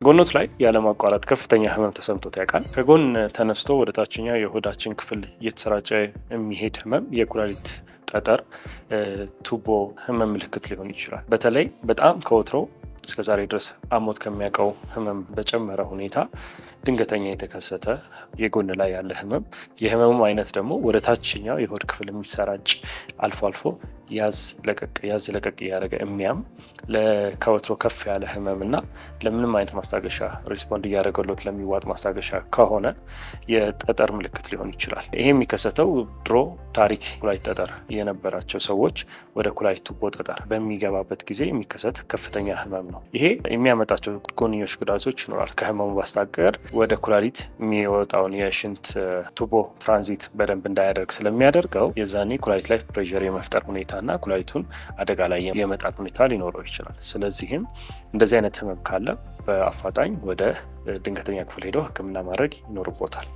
ጎኖት ላይ ያለማቋረጥ ከፍተኛ ህመም ተሰምቶት ያውቃል? ከጎን ተነስቶ ወደ ታችኛው የሆዳችን ክፍል እየተሰራጨ የሚሄድ ህመም የኩላሊት ጠጠር ቱቦ ህመም ምልክት ሊሆን ይችላል። በተለይ በጣም ከወትሮ እስከ ዛሬ ድረስ አሞት ከሚያውቀው ህመም በጨመረ ሁኔታ ድንገተኛ የተከሰተ የጎን ላይ ያለ ህመም፣ የህመሙ አይነት ደግሞ ወደ ታችኛው የሆድ ክፍል የሚሰራጭ አልፎ አልፎ ያዝ ለቀቅ እያደረገ የሚያም ከወትሮ ከፍ ያለ ህመም እና ለምንም አይነት ማስታገሻ ሪስፖንድ እያደረገለት ለሚዋጥ ማስታገሻ ከሆነ የጠጠር ምልክት ሊሆን ይችላል። ይሄ የሚከሰተው ድሮ ታሪክ ኩላሊት ጠጠር የነበራቸው ሰዎች ወደ ኩላሊት ቱቦ ጠጠር በሚገባበት ጊዜ የሚከሰት ከፍተኛ ህመም ነው። ይሄ የሚያመጣቸው ጎንዮሽ ጉዳቶች ይኖራል። ከህመሙ ባስታገር ወደ ኩላሊት የሚወጣውን የሽንት ቱቦ ትራንዚት በደንብ እንዳያደርግ ስለሚያደርገው የዛኔ ኩላሊት ላይ ፕሬዠር የመፍጠር ሁኔታ እና ኩላሊቱን አደጋ ላይ የመጣል ሁኔታ ሊኖረው ይችላል። ስለዚህም እንደዚህ አይነት ህመም ካለ በአፋጣኝ ወደ ድንገተኛ ክፍል ሄደው ሕክምና ማድረግ ይኖርቦታል።